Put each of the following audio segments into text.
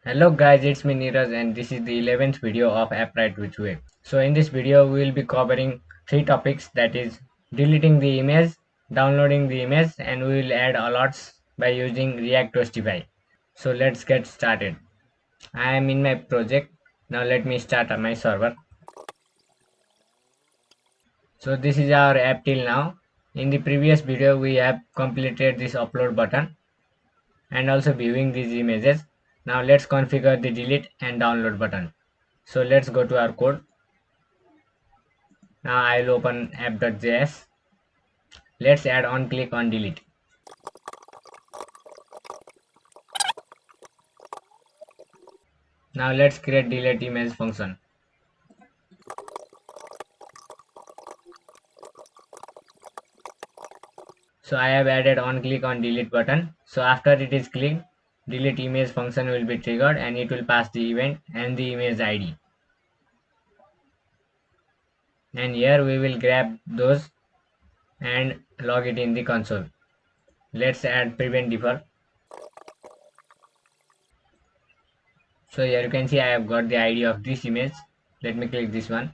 Hello guys, it's me Neeraj and this is the 11th video of AppWrite with Web. So in this video we will be covering three topics, that is deleting the image, downloading the image, and we will add alerts by using React Hostify. So let's get started. I am in my project. Now let me start my server. So this is our app till now. In the previous video we have completed this upload button and also viewing these images. Now let's configure the delete and download button. So let's go to our code. Now I'll open app.js. Let's add on click on delete. Now let's create delete image function. So I have added on click on delete button. So after it is clicked, delete image function will be triggered and it will pass the event and the image ID. And here we will grab those and log it in the console. Let's add prevent default. So here you can see I have got the ID of this image. Let me click this one.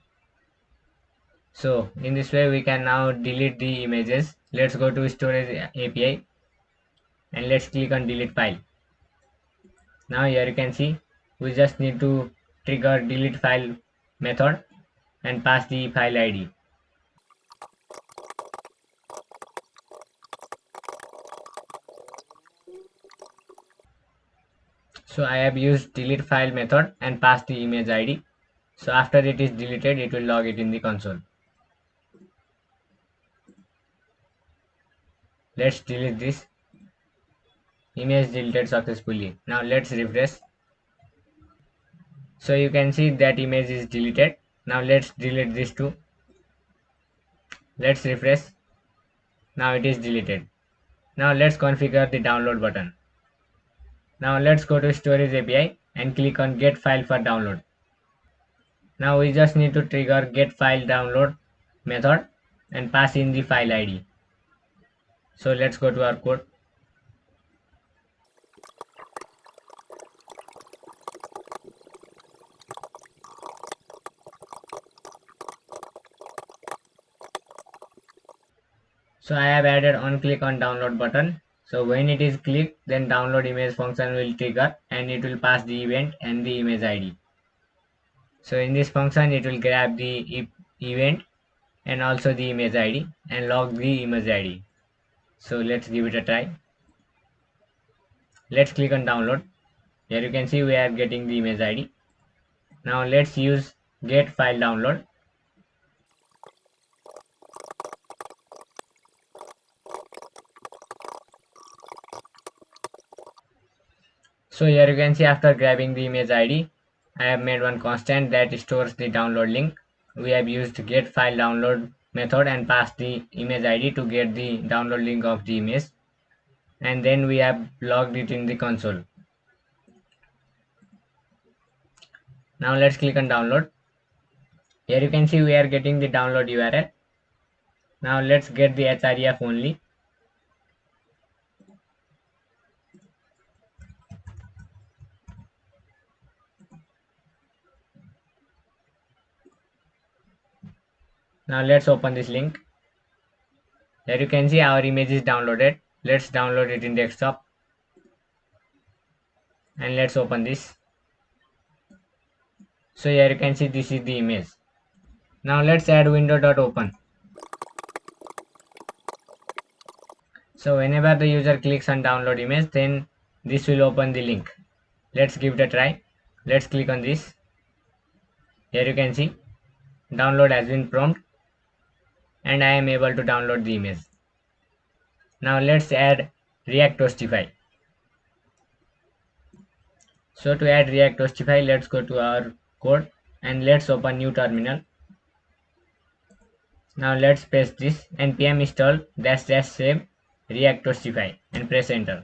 So in this way we can now delete the images. Let's go to storage API and let's click on delete file. Now here you can see we just need to trigger delete file method and pass the file ID. So I have used delete file method and passed the image ID. So after it is deleted, it will log it in the console. Let's delete this. Image deleted successfully. Now let's refresh. So you can see that image is deleted. Now let's delete this too. Let's refresh. Now it is deleted. Now let's configure the download button. Now let's go to storage API and click on get file for download. Now we just need to trigger get file download method and pass in the file ID. So let's go to our code. So I have added on click on download button. So when it is clicked, then download image function will trigger and it will pass the event and the image ID. So in this function, it will grab the event and also the image ID and log the image ID. So let's give it a try. Let's click on download. Here you can see we are getting the image ID. Now let's use get file download. So here you can see after grabbing the image ID, I have made one constant that stores the download link. We have used get file download method and passed the image ID to get the download link of the image. And then we have logged it in the console. Now let's click on download. Here you can see we are getting the download URL. Now let's get the href only. Now let's open this link. Here you can see our image is downloaded. Let's download it in desktop. And let's open this. So here you can see this is the image. Now let's add window.open. So whenever the user clicks on download image, then this will open the link. Let's give it a try. Let's click on this. Here you can see download has been prompt and I am able to download the image. Now let's add React Hostify. So to add React Hostify, let's go to our code and let's open new terminal. Now let's paste this npm install -- save React Hostify and press enter.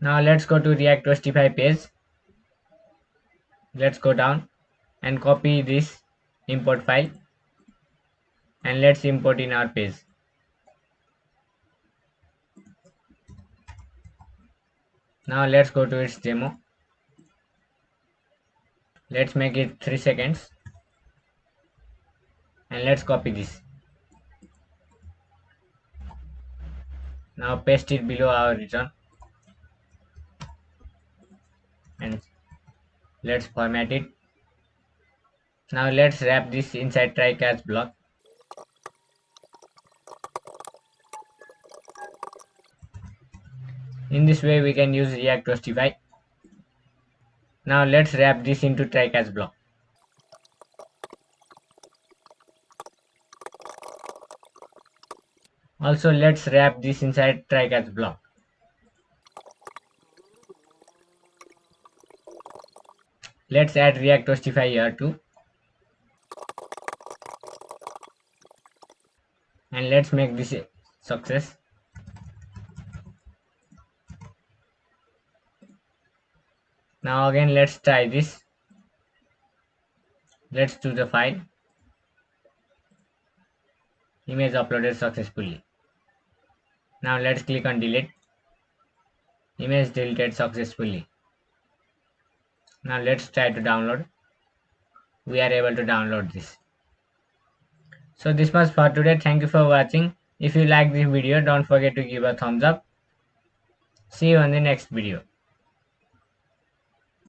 Now let's go to React Hostify page. Let's go down and copy this import file and let's import in our page. Now let's go to its demo. Let's make it 3 seconds and let's copy this. Now paste it below our return and let's format it. Now let's wrap this inside try catch block. In this way we can use React Hostify. Now let's wrap this into try catch block. Also let's wrap this inside try catch block. Let's add React Hostify here too. And let's make this a success. Now again let's try this. Let's choose the file. Image uploaded successfully. Now let's click on delete. Image deleted successfully. Now let's try to download. We are able to download this. So this was for today. Thank you for watching. If you like this video, don't forget to give a thumbs up. See you on the next video.